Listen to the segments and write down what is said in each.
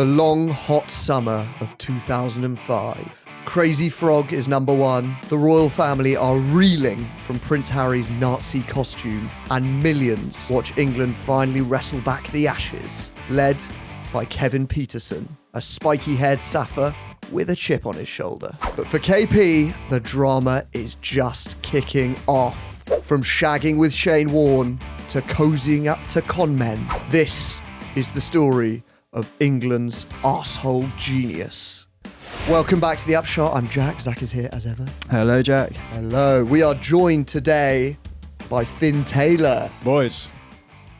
The long, hot summer of 2005. Crazy Frog is number one. The royal family are reeling from Prince Harry's Nazi costume, and millions watch England finally wrestle back the ashes, led by Kevin Pietersen, a spiky-haired Saffer with a chip on his shoulder. But for KP, the drama is just kicking off. From shagging with Shane Warne to cosying up to con men, this is the story of England's arsehole-genius. Welcome back to The Upshot. I'm Jack. Zach is here as ever. Hello, Jack. Hello. We are joined today by Finn Taylor. Boys,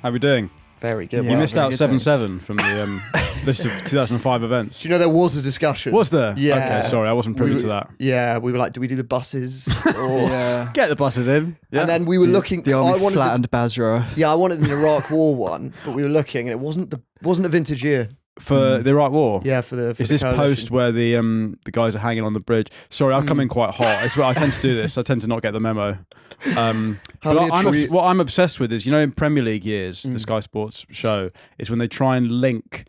how we doing? Very good. You missed out 7-7 from the list of 2005 events. Do you know there was a discussion? Was there? Yeah. Okay, sorry, I wasn't privy to that. Yeah, we were like, do we do the buses? Or... Yeah. Get the buses in. Yeah. And then we were looking... The army flattened Basra. Yeah, I wanted an Iraq War one, but we were looking and it wasn't a vintage year. For the Iraq War? Yeah, for the Is this coalition. post where the guys are hanging on the bridge? Sorry, I've come in quite hot. It's, I tend to do this. I tend to not get the memo. What I'm obsessed with is, you know, in Premier League years, the Sky Sports show is when they try and link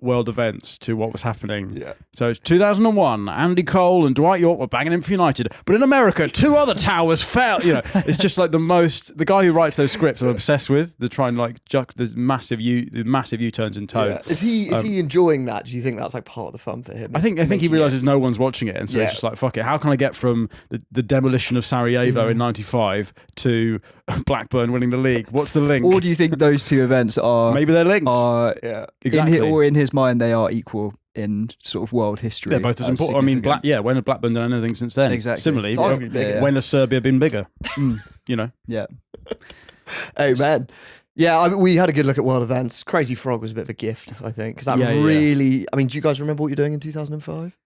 world events to what was happening. Yeah. So it's 2001, Andy Cole and Dwight York were banging in for United, but in America, 2 other towers fell. You know, it's just like the guy who writes those scripts I'm obsessed with. They're trying like the massive U-turns in tone. Yeah. Is he enjoying that? Do you think that's like part of the fun for him? I think he realises no one's watching it, and so he's just like, fuck it. How can I get from the demolition of Sarajevo in '95 to Blackburn winning the league? What's the link? Or do you think those two events are... Maybe they're linked. Exactly. Or in his mind, they are equal in sort of world history. They're both as important. I mean, when have Blackburn done anything since then? Exactly. Similarly, when has Serbia been bigger? You know? Yeah. Hey, man. Yeah, we had a good look at world events. Crazy Frog was a bit of a gift, I think. Because that really... I mean, do you guys remember what you're doing in 2005?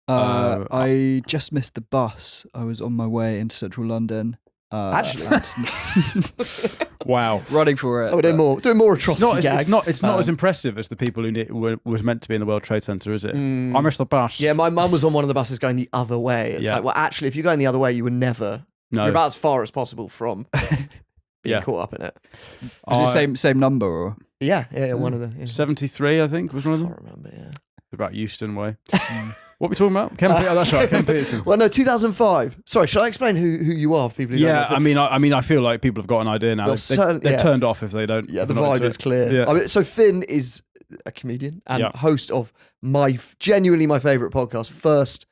I just missed the bus. I was on my way into central London. Actually? Wow. Running for it. Oh, doing more atrocity gags. It's not as impressive as the people who was meant to be in the World Trade Centre, is it? I missed the bus. Yeah, my mum was on one of the buses going the other way. It's like, well, actually, if you're going the other way, you were never... No. You're about as far as possible from being caught up in it. Was it same number or? Yeah, one of the... Yeah. 73, I think, was one of them. I can't remember, yeah. About Euston Way. What are we talking about? That's right, Kevin Pietersen. Well, no, 2005. Sorry, shall I explain who you are for people who don't know? I mean, I feel like people have got an idea now. They're turned off if they don't. Yeah, the vibe is clear. Yeah. I mean, so Finn is a comedian and host of genuinely my favourite podcast. First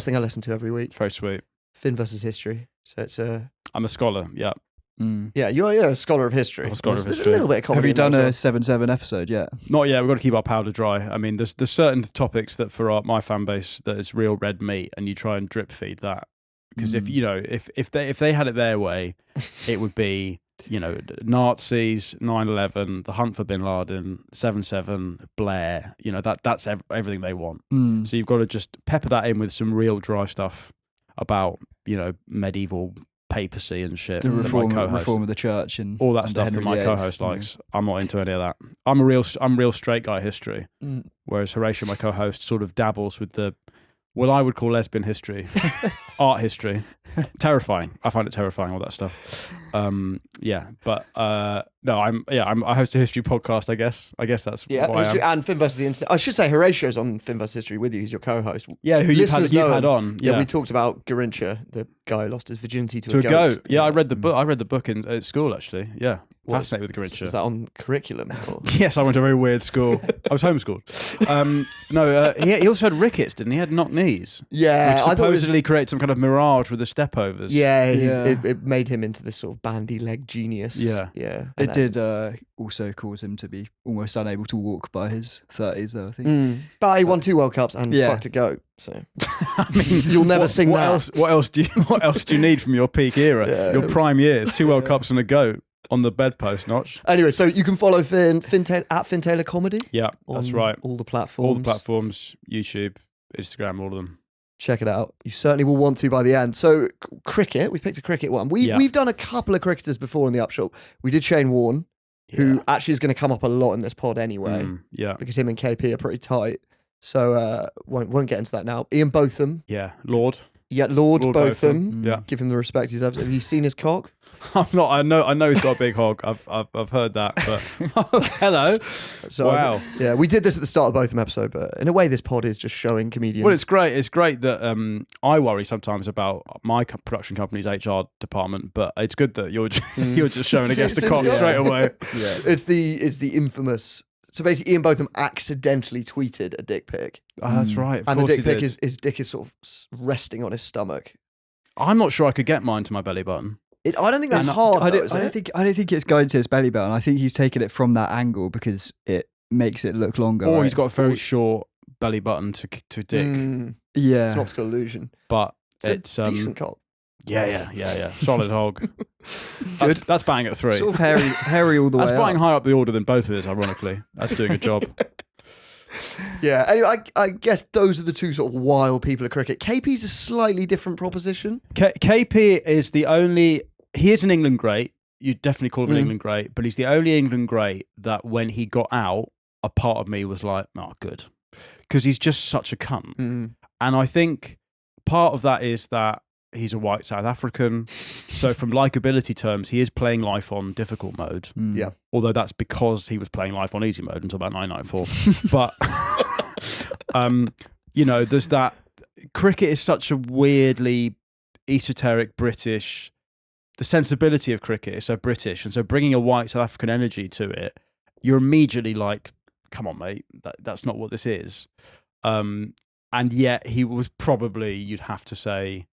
thing I listen to every week. Very sweet. Finn versus History. So it's I'm a scholar. Yeah. Yeah, you're a scholar of history. There's a little bit of comedy. Have you done a 7-7 episode yet? Not yet. We've got to keep our powder dry. I mean, there's certain topics that for my fan base that is real red meat, and you try and drip feed that because if they had it their way, it would be Nazis, 9/11, the hunt for Bin Laden, 7/7, Blair. That's everything they want. So you've got to just pepper that in with some real dry stuff about medieval papacy and shit. The reform of the church and all that stuff that my co-host likes. I'm not into any of that. I'm real straight guy history, whereas Horatio, my co-host, sort of dabbles with what I would call lesbian history, art history. Terrifying. I find it terrifying, all that stuff. I host a history podcast. I guess that's why history and Finn versus the Internet. I should say Horatio's on Finn versus History with you. He's your co-host. Yeah, who you've had on. Yeah, we talked about Garincha, the guy who lost his virginity to a goat. Yeah, I read the book. I read the book at school actually. Yeah. Fascinated with Garincha. Is that on curriculum? Yes, I went to a very weird school. I was homeschooled. He also had rickets, didn't he? He had knock knees. Yeah. Which supposedly creates some kind of mirage with the stepovers. Yeah, it made him into this sort of bandy leg genius. Yeah. Yeah. It did also cause him to be almost unable to walk by his 30s though, I think. But he won 2 World Cups and fucked a goat. So I mean, you'll never sing that. What else do you need from your peak era? Your prime years, 2 World Cups and a goat. On the bedpost notch. Anyway, so you can follow Finn at Finn Taylor Comedy. Yeah, that's right. All the platforms. YouTube, Instagram, all of them. Check it out. You certainly will want to by the end. So cricket, we've picked a cricket one. We've done a couple of cricketers before in the Upshot. We did Shane Warne, who actually is going to come up a lot in this pod anyway. Because him and KP are pretty tight. So won't get into that now. Ian Botham. Yeah, Lord. Yeah, Lord Lord Botham. Yeah. Give him the respect he deserves. Have you seen his cock? I'm not. I know he's got a big hog. I've heard that. But hello. So, Wow. Yeah, we did this at the start of the Botham episode, but in a way, this pod is just showing comedians. Well, it's great. It's great that I worry sometimes about my production company's HR department, but it's good that you're just showing against the cock straight away. Yeah, it's the infamous. So basically, Ian Botham accidentally tweeted a dick pic. Oh, that's right. Of And the course dick pic he is his dick is sort of resting on his stomach. I'm not sure I could get mine to my belly button. I don't think that's hard. I though, don't think it's going to his belly button. I think he's taken it from that angle because it makes it look longer. Or right? he's got a very short belly button to dick. Yeah, It's an optical illusion. But It's a decent cock. Yeah. Solid hog. Good. That's batting at 3. sort of hairy all the way. That's batting up. higher up the order than both of us, ironically. That's doing a job. Yeah. Anyway, I guess those are the two sort of wild people at cricket. KP's a slightly different proposition. KP is the only... He is an England great. You definitely call him an England great, but he's the only England great that when he got out, a part of me was like, oh, good. Because he's just such a cunt. And I think part of that is that he's a white South African. So from likability terms, he is playing life on difficult mode. Yeah. Although that's because he was playing life on easy mode until about 1994. But, there's that... Cricket is such a weirdly esoteric British... The sensibility of cricket is so British, and so bringing a white South African energy to it, you're immediately like, come on, mate, that's not what this is. And yet he was probably, you'd have to say,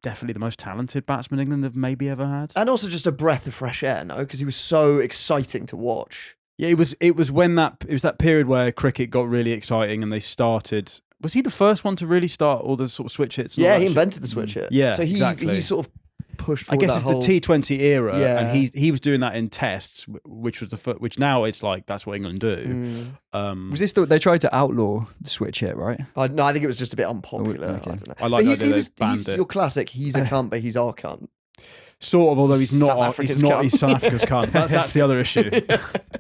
definitely the most talented batsman England have maybe ever had. And also just a breath of fresh air, no? Because he was so exciting to watch. Yeah, it was that period where cricket got really exciting and they started... Was he the first one to really start all the sort of switch hits? Yeah, he invented the switch hit. Yeah, so he sort of pushed forward. I guess it's the T20 era, Yeah. and he was doing that in tests, which was which now it's like that's what England do. Was this they tried to outlaw the switch hit, right? No, I think it was just a bit unpopular. Okay. I don't know. I like But that they banned he's it. your classic. He's a cunt, but he's our cunt. Sort of, although he's South not. Africa's He's not. cunt. He's South Africa's cunt. That's the other issue.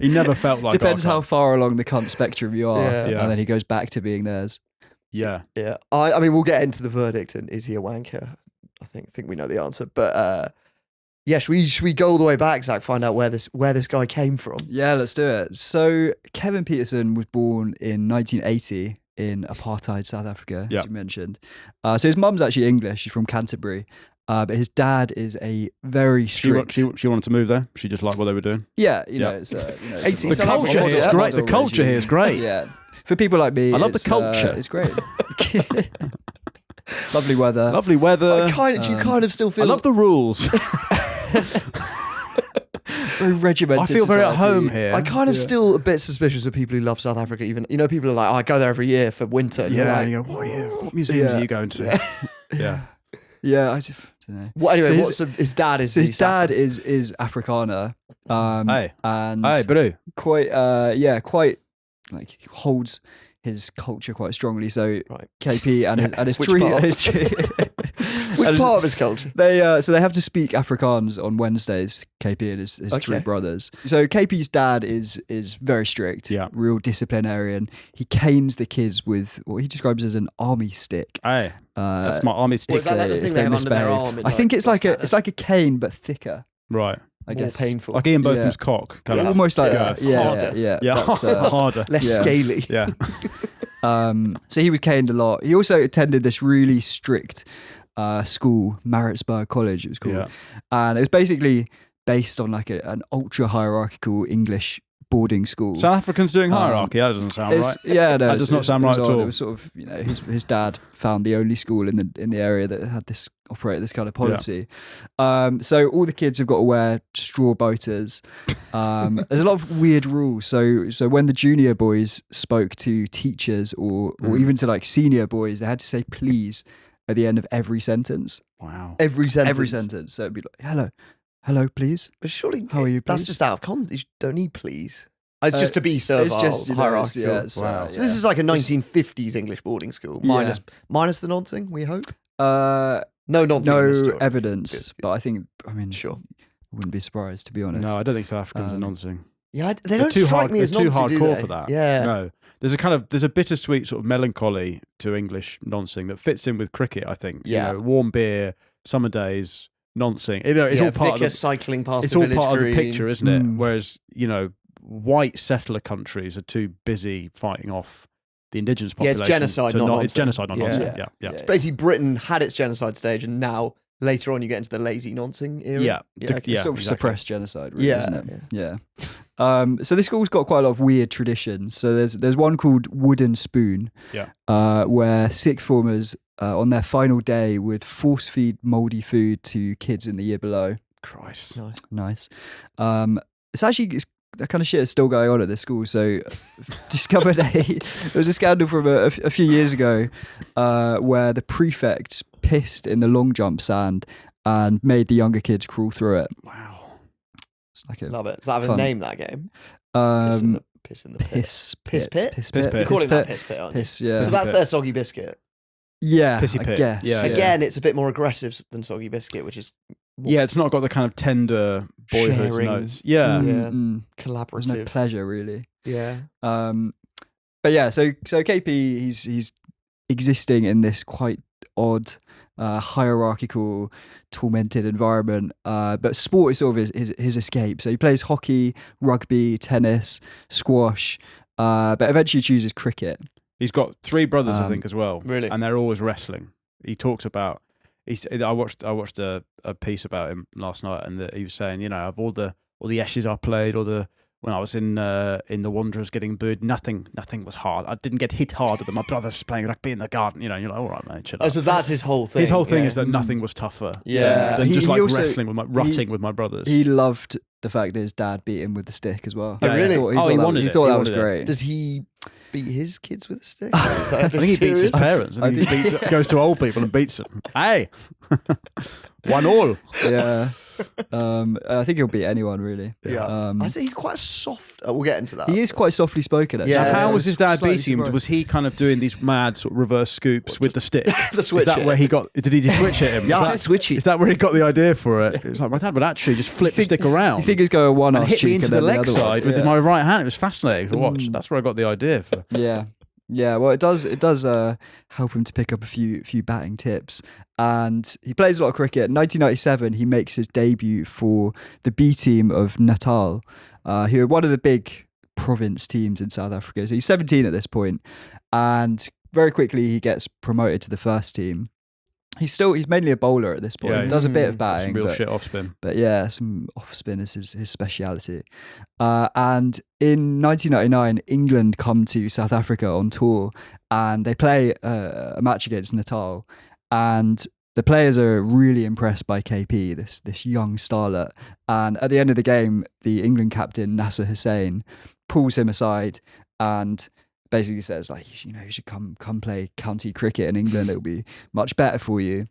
He never felt like. Depends our how cunt. far along the cunt spectrum you are, Yeah. and then he goes back to being theirs. Yeah. Yeah, I mean, we'll get into the verdict and is he a wanker? I think we know the answer, but yeah, should we go all the way back, Zach? Find out where this guy came from. Yeah, let's do it. So Kevin Pietersen was born in 1980 in apartheid South Africa, Yeah. as you mentioned. So his mum's actually English. She's from Canterbury. But his dad is a very strict... She wanted to move there. She just liked what they were doing. Yeah, Yeah. it's... it's 80s The South culture Africa, here is yeah. great. The culture here is great. Yeah. For people like me, I love the it's, culture. It's great. Lovely weather. Lovely weather. You kind of still feel. I love the rules. Very regimented I feel very at society. home here. I kind of still a bit suspicious of people who love South Africa. Even people are like, I go there every year for winter. And you're Yeah. like, You go, what museums are you going to? Yeah. Yeah, I just don't know. Well, anyway, So his dad is. So his the Saffer. dad is Afrikaner. Hey. And Hey, bro. quite like he holds his culture quite strongly. So Right. KP and his Which three part? Which and his- part of his culture? they have to speak Afrikaans on Wednesdays. KP and his three Okay. brothers. So KP's dad is very strict. Yeah. Real disciplinarian. He canes the kids with what he describes as an army stick. Hey. That's my army stick. is that like the thing they have under their misbehave. arm in, I think like, it's like Blackadder? it's like a cane but thicker. Right. I More guess painful. Like Ian Botham's Yeah. cock. Kind of. almost like girth. that. Yeah, Harder. yeah. That's, Harder. less Yeah. scaly. Yeah. So he was caned a lot. He also attended this really strict school, Maritzburg College it was called. Yeah. And it was basically based on like an ultra hierarchical English boarding school. South Africans doing hierarchy. That doesn't sound right. Yeah, no, That does not sound it was right at odd. all. It was sort of, his dad found the only school in the area that had operated this kind of policy. So all the kids have got to wear straw boaters. There's a lot of weird rules. So when the junior boys spoke to teachers or even to like senior boys, they had to say please at the end of every sentence. Wow. Every sentence. Every sentence. So it'd be like, hello, please. But surely, How are you, that's please? just out of context. You don't need please. It's just to be servile, It's just hierarchical. Yeah, it's, Wow. So this is like a 1950s English boarding school, Yeah. minus the noncing, we hope. no No noncing in this story. evidence, Good. but I mean, Sure. I wouldn't be surprised to be honest. No, I don't think South Africans are nonsense. Yeah, they They're don't too strike hard. me They're as too noncing, do hardcore they? for that. Yeah. No, there's a bittersweet sort of melancholy to English noncing that fits in with cricket. I think. Yeah. Warm beer, summer days, noncing. It's all part of the cycling past It's the all village part green. of the picture, isn't it? Whereas white settler countries are too busy fighting off the indigenous Yeah, population. it's genocide, not nonsense. It's genocide, not nonsense. Yeah. Basically, Britain had its genocide stage, and now later on you get into the lazy noncing era. Yeah. Okay. Sort of exactly. suppressed genocide, really, Yeah, isn't it? Yeah. So this school's got quite a lot of weird traditions. So there's one called Wooden Spoon, where sixth formers on their final day would force feed mouldy food to kids in the year below. Christ. Nice. It's that kind of shit is still going on at this school. So discovered there was a scandal from a few years ago where the prefect pissed in the long jump sand and made the younger kids crawl through it. Wow. It's like Love it. Does that have a fun name, that game? Piss in the pit. Piss pit? Piss Piss pit. pit. You're calling that piss pit, aren't you? Piss, yeah. So that's pit. their soggy biscuit. Yeah, Pissy I pit. guess. Yeah. Again, it's a bit more aggressive than soggy biscuit, which is Yeah, it's not got the kind of tender boyhood Sharing. notes. Yeah. Yeah. There's no collaborative. pleasure, really. Yeah. But yeah, so KP, he's existing in this quite odd, hierarchical, tormented environment. But sport is sort of his escape. So he plays hockey, rugby, tennis, squash, but eventually chooses cricket. He's got 3 brothers, I think, as well. Really? And they're always wrestling. He talks about. I watched a piece about him last night, and he was saying, of all the Ashes I played, when I was in the Wanderers getting booed, nothing was hard. I didn't get hit harder than my brothers playing rugby in the garden. You're like, all right, mate, chill out. Oh, so that's his whole thing. His whole thing is that nothing was tougher. Yeah. Than just He like also- wrestling with rutting with my brothers. He loved the fact that his dad beat him with the stick as well. Oh, really? He wanted He it. thought He that was wanted it. great. Does he beat his kids with a stick? I think he beats his parents. I think he goes to old people and beats them. Hey, 1-1. Yeah. I think he'll beat anyone, really. Yeah. I say he's quite soft. We'll get into that. He is quite softly spoken, actually. Yeah. Now, how I was his dad slightly beating him? surprised. Was he kind of doing these mad sort of reverse scoops with the stick? The switch Is that hit. where he got? Did he switch hit him? Yeah, is switch it. Is that where he got the idea for it? It was like my dad would actually just flip the stick around. You think he's going one and arse hit me cheek into and the then leg other side one. with my right hand. It was fascinating to watch. That's where I got the idea for. Yeah, well, it does help him to pick up a few batting tips, and he plays a lot of cricket. In 1997, he makes his debut for the B team of Natal, who are one of the big province teams in South Africa. So he's 17 at this point, and very quickly he gets promoted to the first team. He's mainly a bowler at this point. Yeah, He does a bit of Got batting, some real but shit off spin. But yeah, some off spin is his speciality. And in 1999, England come to South Africa on tour, and they play a match against Natal. And the players are really impressed by KP, this young starlet. And at the end of the game, the England captain Nasser Hussain pulls him aside and basically says, like, you should come play county cricket in England. It'll be much better for you.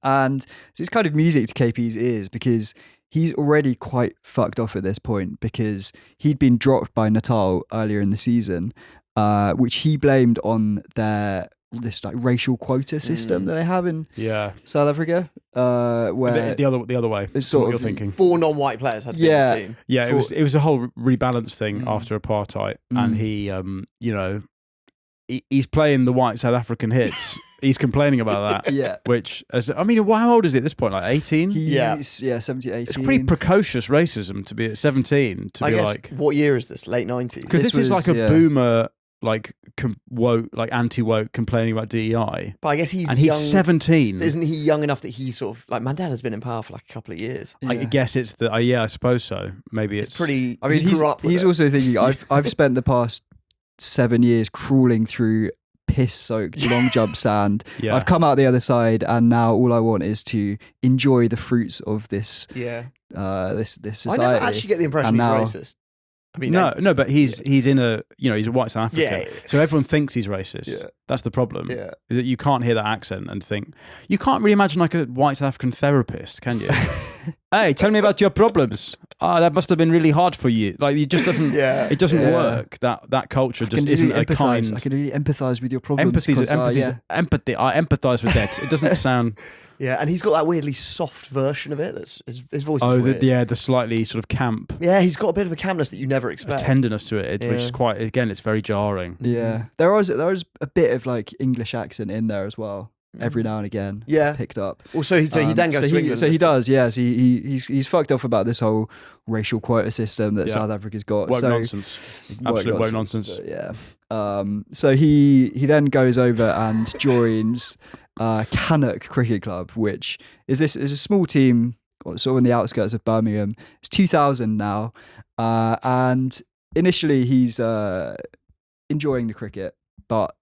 And it's kind of music to KP's ears because he's already quite fucked off at this point because he'd been dropped by Natal earlier in the season, which he blamed on this like racial quota system that they have in South Africa, where the other way. it's What sort you're of thinking. 4 non-white players had to be in the team. Yeah, it was a whole rebalance thing after apartheid, and he, he's playing the white South African hits. He's complaining about that. Yeah. Which, how old is he at this point? Like 18? He's 17, 18. It's pretty precocious racism to be at 17. I guess, what year is this? Late 90s? Because this is like a boomer, woke, anti-woke complaining about DEI. But I guess he's and young. he's 17. Isn't he young enough that he sort of, like, Mandela's been in power for like a couple of years. I guess it's the, I suppose so. Maybe it's pretty, I mean, he grew up with he's it. also thinking, I've spent the past 7 years crawling through piss-soaked long jump sand. Yeah. I've come out the other side, and now all I want is to enjoy the fruits of this this society. I never actually get the impression And he's now- racist. I mean, no, but he's in a he's a white South African, Yeah. so everyone thinks he's racist. Yeah. That's the problem. Yeah. Is that you can't hear that accent and think you can't really imagine like a white South African therapist, can you? Hey, tell me about your problems. That must have been really hard for you. Like it just doesn't. It doesn't work. That culture just isn't a kind. I can really empathise with your problems. Empathy. I I empathize with that. It doesn't sound. Yeah, and he's got that weirdly soft version of it. That's his voice is Oh, weird. the slightly sort of camp Yeah, he's got a bit of a campness that you never expect. tenderness to it, which Yeah. is quite, again, it's very jarring. Yeah, there was a bit of like English accent in there as well. Every now and again, Yeah. picked up. Also, he then goes to England. So he does, yeah. So he's fucked off about this whole racial quota system that Yeah. South Africa's got. Woke so nonsense. Absolute woke nonsense. but yeah. So he then goes over and joins Cannock Cricket Club, which is a small team, sort of on the outskirts of Birmingham. It's 2,000 now, and initially he's enjoying the cricket, but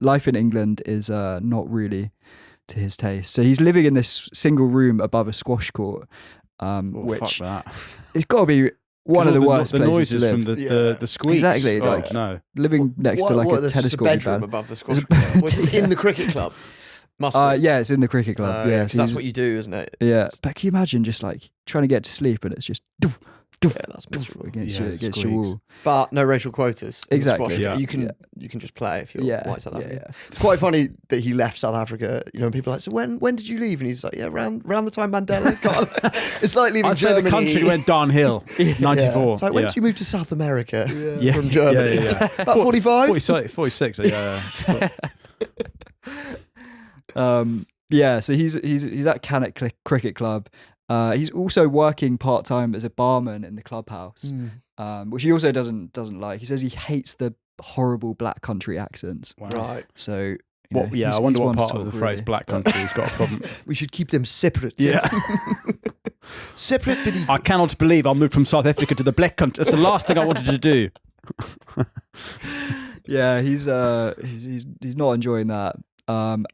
life in England is not really to his taste. So he's living in this single room above a squash court, which fuck that. it's got to be one of the worst places noises to live. from the squeaks. Exactly, Oh, like- no. Living next to like a there's tennis just a court. would be bedroom bad. above the squash club. What's it in the cricket club? Must be. Yeah, it's in the cricket club. Yeah, 'cause so that's he's- what you do, isn't it? Yeah, but can you imagine just like trying to get to sleep and it's just doof, doof, Yeah, that's doof miserable. against, Yeah, your, against your squeaks. wall. But no racial quotas. in the Exactly. squash. Yeah. You can just play if you're Yeah, white South yeah, African. yeah. It's quite funny that he left South Africa. You know, and people are like, so when did you leave? And he's like, yeah, round the time Mandela got. It's like leaving I'd say Germany. the country went downhill. 94. Yeah. It's like, when yeah. did you move to South America Yeah. from Germany? Yeah. About 45? 46, yeah. Yeah, so he's at Cannock Cricket Club. He's also working part time as a barman in the clubhouse, which he also doesn't like. He says he hates the horrible black country accents. Wow. Right. So I wonder what part of the phrase really. black country has got a problem. We should keep them separate. Yeah. Separate but equal. I cannot believe I moved from South Africa to the black country. That's the last thing I wanted to do. Yeah, he's not enjoying that. When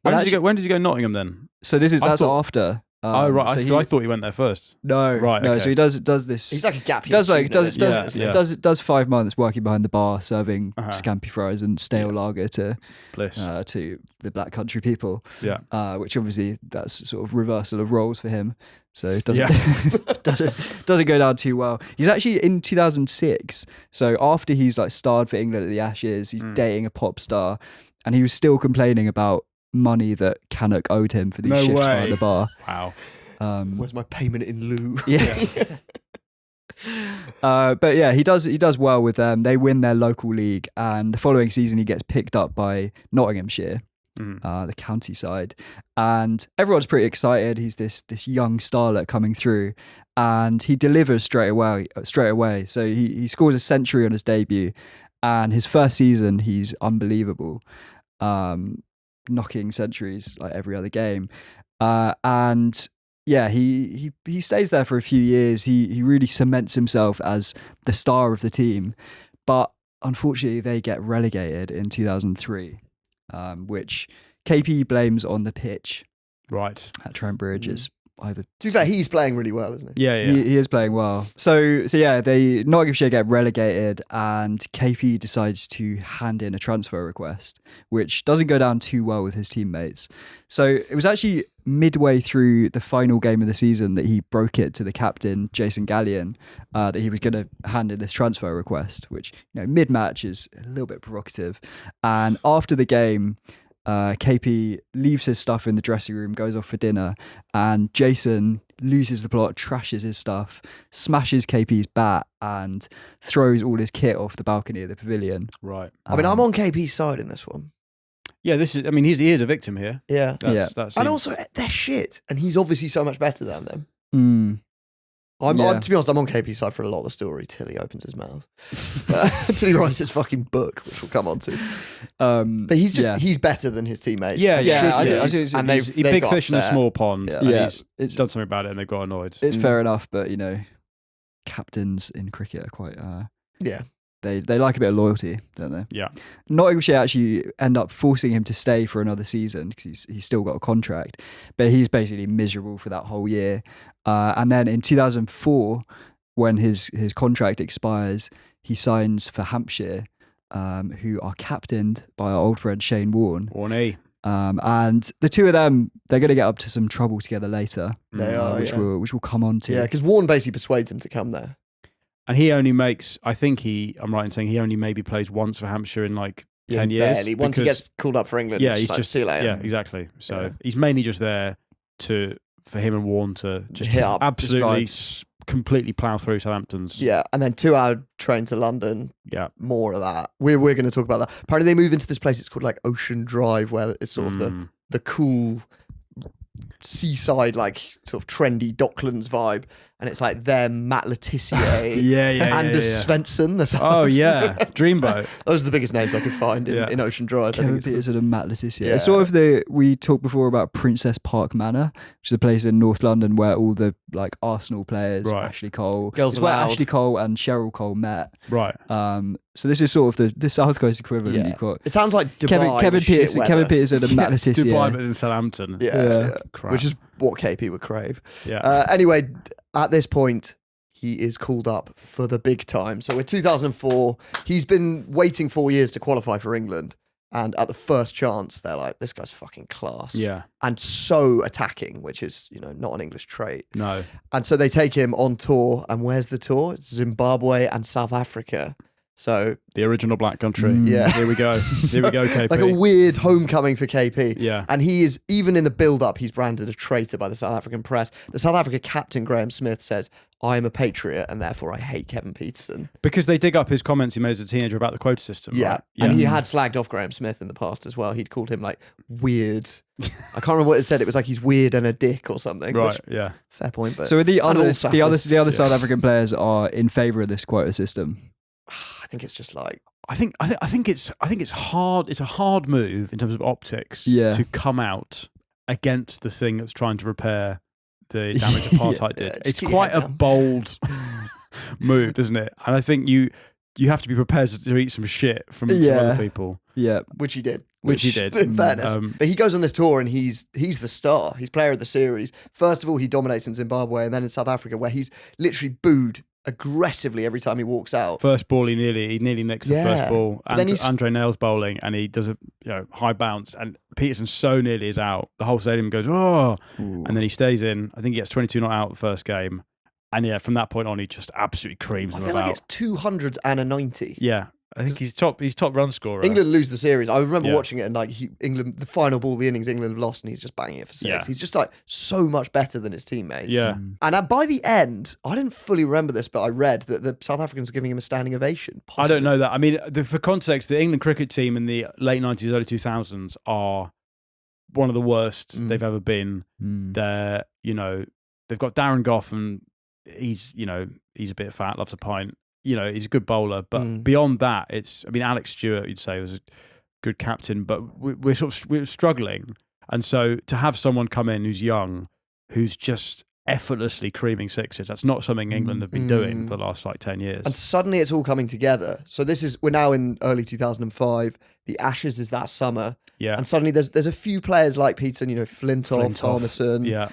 did he go Nottingham then? So that's thought- after. Oh right, so I thought he went there first. No, Right, no. okay. So he does this. He's like a gap year does like student, does isn't he? Yeah. does 5 months working behind the bar serving Uh-huh. scampi fries and stale lager to Bliss. the black country people. Yeah. Which obviously that's sort of reversal of roles for him. So it doesn't Yeah. doesn't go down too well. He's actually in 2006. So after he's like starred for England at the Ashes, he's dating a pop star, and he was still complaining about money that Cannock owed him for these No shifts way. behind the bar. Wow. Where's my payment in lieu? Yeah. But yeah, he does well with them. They win their local league, and the following season he gets picked up by Nottinghamshire, the county side, and everyone's pretty excited. He's this young starlet coming through, and he delivers straight away. So he scores a century on his debut, and his first season he's unbelievable, knocking centuries like every other game, and. Yeah, he stays there for a few years. He really cements himself as the star of the team, but unfortunately they get relegated in 2003, which KP blames on the pitch Right. at Trent Bridge. It's either To be fair, he's playing really well, isn't he? Yeah. he is playing well. So yeah, Nottinghamshire get relegated, and KP decides to hand in a transfer request, which doesn't go down too well with his teammates. So it was actually midway through the final game of the season that he broke it to the captain, Jason Gallion, that he was going to hand in this transfer request, which, mid-match is a little bit provocative. And after the game, KP leaves his stuff in the dressing room, goes off for dinner, and Jason loses the plot, trashes his stuff, smashes KP's bat, and throws all his kit off the balcony of the pavilion. Right. I mean, I'm on KP's side in this one. Yeah. He is a victim here. Yeah. That's And also, they're shit. And he's obviously so much better than them. Mm. I'm, Yeah. to be honest, I'm on KP's side for a lot of the story till he opens his mouth. Till he writes his fucking book, which we'll come on to. But he's better than his teammates. Yeah, Yeah, Should I be. see- And he's they've big got fish in a upset. small pond. Yeah. And Yeah, he's it's- done something about it, and they've got annoyed. It's fair enough, but captains in cricket are quite Yeah. they like a bit of loyalty, don't they? Yeah. Nottinghamshire actually end up forcing him to stay for another season because he's still got a contract, but he's basically miserable for that whole year. And then in 2004, when his contract expires, he signs for Hampshire, who are captained by our old friend Shane Warne. Warne. And the two of them, they're going to get up to some trouble together later, They are, which yeah. we'll come on to. Yeah, because Warren basically persuades him to come there. And he only makes, I'm right in saying he only maybe plays once for Hampshire in like 10 years. Barely. Once he because- gets called up for England, Yeah, it's he's like, just, see you later. yeah, exactly. So Yeah. he's mainly just there for him and Warne to just Hit up the absolutely stripes. completely plough through Southampton's. Yeah, and then 2-hour train to London. Yeah. More of that. We're going to talk about that. Apparently, they move into this place. It's called like Ocean Drive, where it's sort of the cool seaside, like sort of trendy Docklands vibe. And it's like them, Matt Letizia, Anders Svensson. Oh yeah, Dreamboat. Those are the biggest names I could find in Ocean Drive. Kevin Pietersen and Matt Letizia. Yeah. It's sort of we talked before about Princess Park Manor, which is a place in North London where all the like Arsenal players, Right. Ashley Cole, Girls it's where Aloud. Ashley Cole and Cheryl Cole met. Right. So this is sort of the South Coast equivalent. Yeah. You've got It sounds like Dubai. Kevin with shit Pietersen, weather. Kevin Pietersen and Matt Letizia. Dubai, but it's in Southampton. Yeah. Crap. Which is what KP would crave. Yeah. Anyway, at this point, he is called up for the big time. So we're 2004. He's been waiting 4 years to qualify for England. And at the first chance, they're like, this guy's fucking class. Yeah. And so attacking, which is, not an English trait. No. And so they take him on tour. And where's the tour? It's Zimbabwe and South Africa. So The original Black Country. Yeah. Here we go. Here we go, KP. like a weird homecoming for KP. Yeah. And he is, even in the build-up, he's branded a traitor by the South African press. The South Africa captain, Graham Smith, says, I am a patriot and therefore I hate Kevin Pietersen. Because they dig up his comments he made as a teenager about the quota system. Yeah. Right? And he had slagged off Graham Smith in the past as well. He'd called him like weird. I can't remember what it said. It was like he's weird and a dick or something. Right. Which, Yeah. fair point. But So the and all other Saffers. South African players are in favour of this quota system. I think it's just like, I think it's hard. It's a hard move in terms of optics. Yeah. To come out against the thing that's trying to repair the damage apartheid did. just It's keep your quite head a down. bold move, isn't it? And I think you have to be prepared to eat some shit from other people. Yeah. which he did. Which he did. In fairness. Um, But he goes on this tour and he's the star. He's player of the series. First of all, he dominates in Zimbabwe and then in South Africa, where he's literally booed aggressively every time he walks out. First ball, he nearly nicks the Yeah. first ball. But then he's- Andre Nails bowling, and he does a high bounce, and Peterson so nearly is out. The whole stadium goes, oh, and then he stays in. I think he gets 22 not out the first game, and yeah, from that point on, he just absolutely creams I them feel about. like it's 200s and a 90. Yeah, I think he's top run scorer. England lose the series. I remember Yeah. watching it and like England, the final ball, the innings England have lost, and he's just banging it for six. Yeah. He's just like so much better than his teammates. Yeah. And by the end, I didn't fully remember this, but I read that the South Africans were giving him a standing ovation. I possibly. don't know that. I mean, for context, the England cricket team in the late 90s, early 2000s are one of the worst they've ever been. They're, they've got Darren Gough, and he's a bit fat, loves a pint. He's a good bowler, but beyond that, Alex Stewart, you'd say, was a good captain, but we're struggling. And so to have someone come in who's young, who's just effortlessly creaming sixes, that's not something England have been doing for the last 10 years. And suddenly it's all coming together. So we're now in early 2005. The Ashes is that summer. Yeah. And suddenly there's a few players like Peterson, Flintoff, Thomason. Yeah.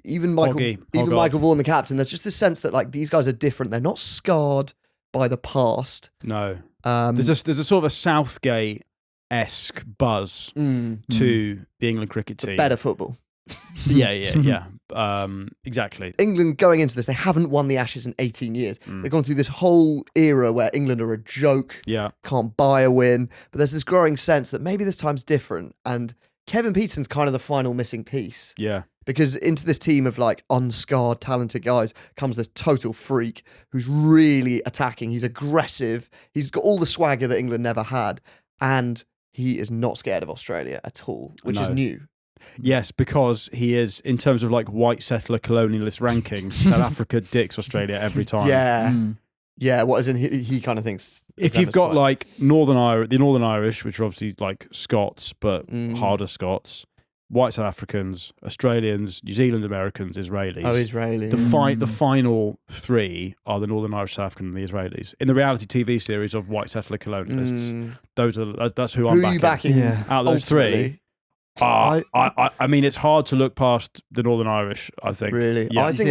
Even Michael Hoggy. Michael Vaughan, the captain. There's just this sense that like these guys are different. They're not scarred by the past. No. There's a sort of a Southgate-esque buzz to the England cricket team. Better football. Yeah. Exactly. England going into this, they haven't won the Ashes in 18 years. They've gone through this whole era where England are a joke, Yeah. can't buy a win. But there's this growing sense that maybe this time's different. And Kevin Pietersen's kind of the final missing piece. Yeah. Because into this team of like unscarred, talented guys comes this total freak who's really attacking. He's aggressive. He's got all the swagger that England never had. And he is not scared of Australia at all, which is No. new. Yes, because he is, in terms of like white settler colonialist rankings, South Africa dicks Australia every time. Yeah. Yeah, what is in he kind of thinks. If you've got like the Northern Irish, which are obviously like Scots, but harder Scots, white South Africans, Australians, New Zealand Americans, Israelis. Oh, Israeli. The final three are the Northern Irish, South African, and the Israelis. In the reality TV series of white settler colonialists, that's who I'm Who are you backing? Yeah. Out of those ultimately? three. I mean, it's hard to look past the Northern Irish, I think. Really? Yeah. I think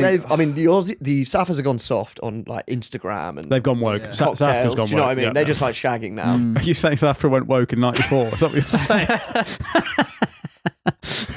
the Saffers have gone soft on like Instagram and They've gone woke. cocktails. South Africa's gone Do you know woke. what I mean? Yeah. They're just like shagging now. Are you saying South Africa went woke in 94? Is that what you're saying?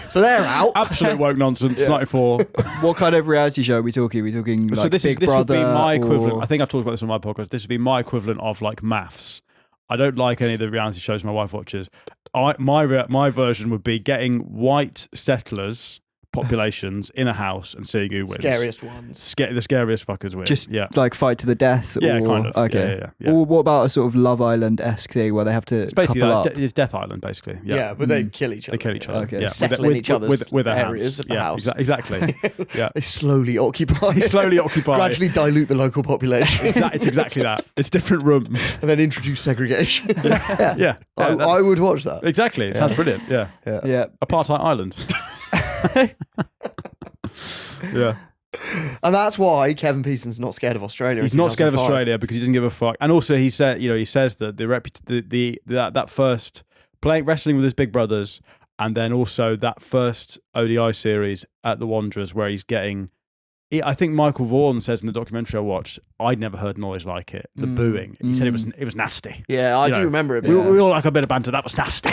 So they're out. Absolute woke nonsense, 94. What kind of reality show are we talking? Are we talking like So this Big would Brother be my equivalent. or- I think I've talked about this on my podcast. This would be my equivalent of like maths. I don't like any of the reality shows my wife watches. My version would be getting white settlers populations in a house and seeing who wins. Scariest ones. The scariest fuckers win. Just yeah. like fight to the death? Yeah, or, kind of. Okay. Yeah. Or what about a sort of Love Island-esque thing where they have to It's basically couple that. up? It's Death Island, basically. Yeah, but they kill each other. They kill each other. Okay. Yeah. Settle in each other's with their areas hands. of the yeah, house. Exactly. Yeah. They slowly occupy. They slowly occupy. Gradually dilute the local population. It's exactly that. It's different rooms. And then introduce segregation. Yeah. I would watch that. Exactly. It sounds brilliant. Yeah. Yeah. Apartheid Island. Yeah. And that's why Kevin Pietersen's not scared of Australia. He's in not scared of 2005. Australia because he doesn't give a fuck. And also, he says that that first wrestling with his big brothers, and then also that first ODI series at the Wanderers where he's getting. I think Michael Vaughan says in the documentary I watched, I'd never heard noise like it. The booing. He said it was nasty. Yeah, I You do know, remember it. We all like a bit of banter. That was nasty.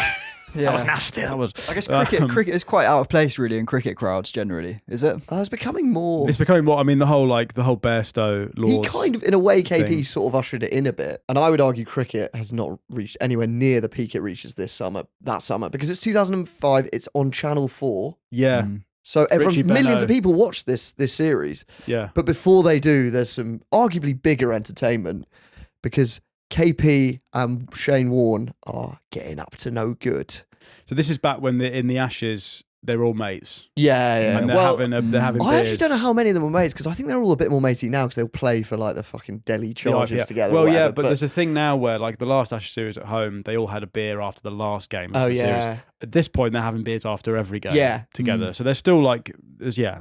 Yeah. That was nasty. That was. I guess cricket is quite out of place really in cricket crowds generally, is it? It's becoming more. It's becoming more. I mean, the whole Bairstow laws. He kind of, in a way, KP thing. sort of ushered it in a bit. And I would argue cricket has not reached anywhere near the peak it reaches that summer, because it's 2005, it's on Channel 4. Yeah. So Richie millions Benaud. of people watch this series. Yeah. But before they do, there's some arguably bigger entertainment because KP and Shane Warne are getting up to no good. So this is back when in the Ashes they're all mates. Yeah. And they're having I actually beers. don't know how many of them were mates because I think they're all a bit more matey now because they'll play for like the fucking Delhi Chargers Yeah. together. or Well, whatever, but there's a thing now where like the last Ashes series at home, they all had a beer after the last game of Oh, the yeah. series. At this point, they're having beers after every game together. So they're still like, Yeah.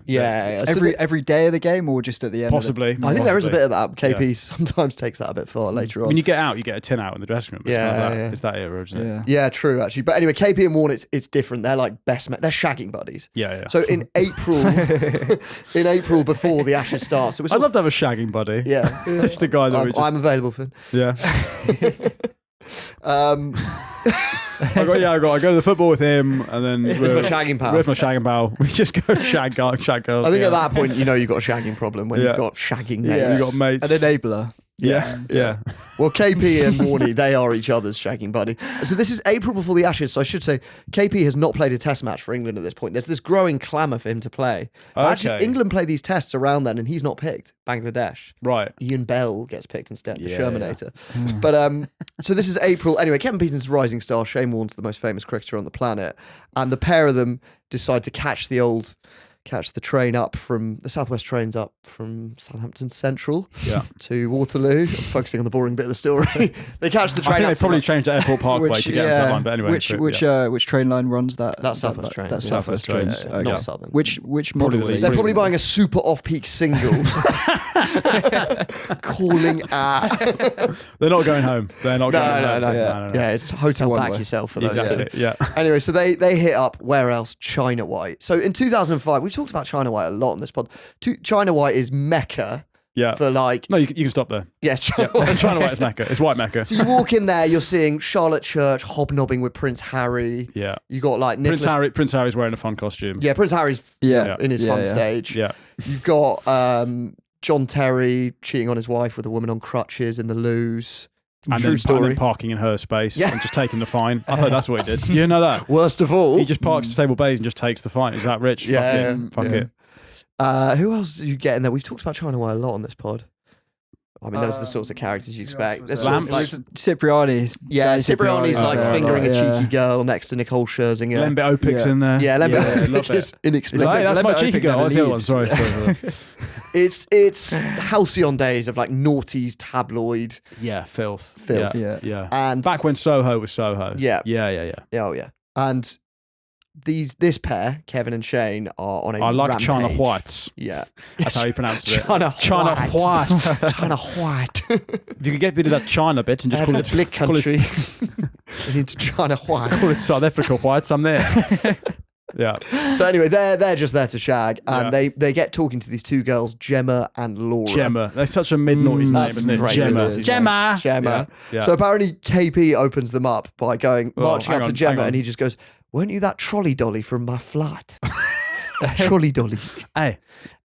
So Every day of the game or just at the end? possibly. I think there is a possibly. bit of that. KP sometimes takes that a bit far later on. When you get out, you get a tin out in the dressing room. It's kind of that. It's that era, isn't it? Yeah. Yeah, true, actually. But anyway, KP and Warne, it's different. They're like they're shagging buddies. Yeah. So in April before the Ashes starts, so I'd love to have a shagging buddy. Yeah, Just the guy that we just... I'm available for. Yeah. I go to the football with him, and then It's my shagging pal. With my shagging pal, we just go shag girls. I think at that point, you know you've got a shagging problem when Yeah. you've got shagging mates. Yeah. You got mates. An enabler. Yeah. Well, KP and Warney, they are each other's shagging buddy. So this is April before the Ashes. So I should say KP has not played a test match for England at this point. There's this growing clamour for him to play. But actually, Okay. England play these tests around then, and he's not picked. Bangladesh. Right. Ian Bell gets picked instead, the Yeah, Shermanator. But so this is April. Anyway, Kevin Pietersen's rising star. Shane Warne's the most famous cricketer on the planet, and the pair of them decide to catch the train up from the Southwest trains up from Southampton Central Yeah. to Waterloo. I'm focusing on the boring bit of the story. They catch the I train think up they to probably changed to Airport Parkway to get onto that line. But anyway, which train line runs that? That's Southwest Trains. That's Yeah. Southwest Southwest Trains. Trains, Okay. not Southern. Which Probably model? the- They're probably buying a super off-peak single. Calling at. they're not going home. They're not going home. No. No. Yeah, it's hotel One back way. yourself for those Exactly. two. Yeah. Anyway, so they hit up where else? China White. So in 2005, we've talked about China White a lot on this pod. China White is Mecca Yeah. for like. No, you can stop there. Yes, Yeah. China White. I'm trying to white as Mecca. It's white Mecca. So you walk in there, you're seeing Charlotte Church hobnobbing with Prince Harry. Yeah. You got like Nicholas. Prince Harry's wearing a fun costume. Yeah, Prince Harry's Yeah. in his fun stage. Yeah. You've got John Terry cheating on his wife with a woman on crutches in the loos. And True then, story. and then parking in her space Yeah. and just taking the fine. I heard that's what he did. You know that? Worst of all, He just parks at Stable Bays and just takes the fine. Is that rich? Yeah, Fuck yeah. it. who else do you get in there? We've talked about China White a lot on this pod. I mean, those are the sorts of characters you expect. There's sort of Lamps. like- Cipriani. yeah, Danny Cipriani's Cipriani's like there, fingering a yeah. cheeky girl next to Nicole Scherzinger. Lembit Opic's Yeah. in there. Yeah, Lembit Yeah, Opik love is it. inexplicable. Hey, that's my Lembit cheeky Opik girl. never What's the other one? leaves. Sorry. It's halcyon days of like noughties tabloid Yeah, filth. Filth. Yeah. Yeah. and Back when Soho was Soho. Yeah. Yeah. oh yeah, and this pair, Kevin and Shane, are on a I like rampage. China Whites. Yeah, That's how you pronounce it. China China White. White. China White. If you could get rid of that China bit and just Out call of it, the Blick call it- country and into China White. call it South Africa Whites, I'm there. Yeah. So anyway, they're just there to shag, and Yeah. they get talking to these two girls, Gemma and Laura. Gemma. That's such a mid-noughties name, That's isn't it? great Gemma. mid-noughties name. Gemma. Gemma. Yeah, yeah. So apparently KP opens them up by going marching hang up to on, Gemma, hang on. and he just goes, "Weren't you that trolley dolly from my flat?" Trolley dolly. Hey.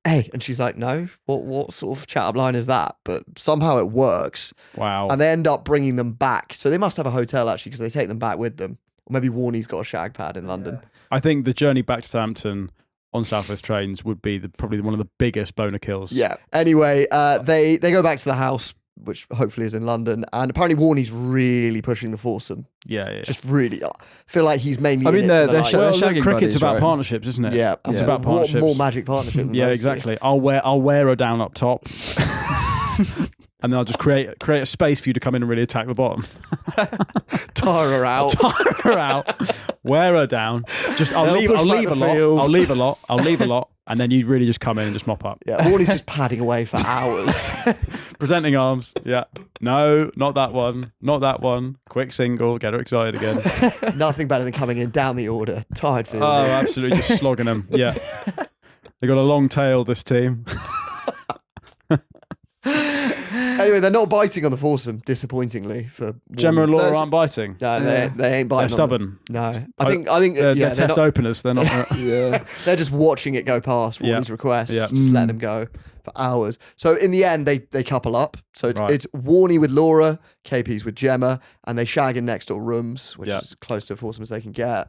Hey, and she's like, "No, what sort of chat up line is that?" But somehow it works, Wow. and they end up bringing them back. So they must have a hotel actually, because they take them back with them. Or maybe Warney's got a shag pad in London. I think the journey back to Southampton on Southwest trains would be probably one of the biggest boner kills. Yeah. Anyway, they go back to the house, which hopefully is in London, and apparently Warnie's really pushing the foursome. Yeah. Just really, I feel like he's mainly. I mean, they're shagging cricket's buddies, about right? partnerships, isn't it? Yeah, it's about what partnerships. more magic partnership? Than Yeah, those exactly. I'll wear her down up top. And then I'll just create a space for you to come in and really attack the bottom. Tire her out. Tire her out. Wear her down. I'll leave a lot. And then you really just come in and just mop up. Yeah, Warnie's just padding away for hours. Presenting arms. Yeah. No, not that one. Not that one. Quick single. Get her excited again. Nothing better than coming in down the order, tired feeling. Oh, absolutely. Just slogging them. Yeah. They got a long tail, this team. Anyway, they're not biting on the foursome, disappointingly. For Gemma and Laura There's- aren't biting. No, they ain't biting. They're on stubborn. them. No, I think They're yeah, test not, openers. They're not. yeah, they're just watching it go past Warnie's request. Yeah. Just letting them go for hours. So in the end, they couple up. So Right. it's Warnie with Laura, KP's with Gemma, and they shag in next door rooms, which Yeah. is close to a foursome as they can get.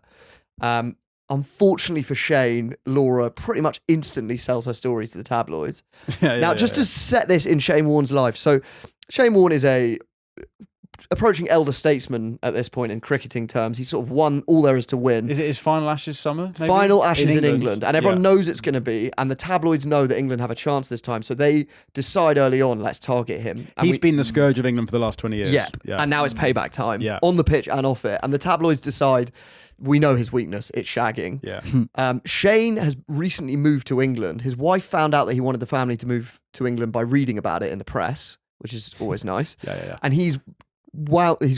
Unfortunately for Shane, Laura pretty much instantly sells her story to the tabloids. Now, just to set this in Shane Warne's life. So Shane Warne is a approaching elder statesman at this point in cricketing terms. He's sort of won all there is to win. Is it his final Ashes summer? Maybe? Final Ashes in England. And everyone knows it's going to be. And the tabloids know that England have a chance this time. So they decide early on, let's target him. And He's been the scourge of England for the last 20 years. Yeah. Yeah. And now it's payback time. Yeah. On the pitch and off it. And the tabloids decide, we know his weakness. It's shagging. Yeah. Shane has recently moved to England. His wife found out that he wanted the family to move to England by reading about it in the press, which is always nice. Yeah. And he's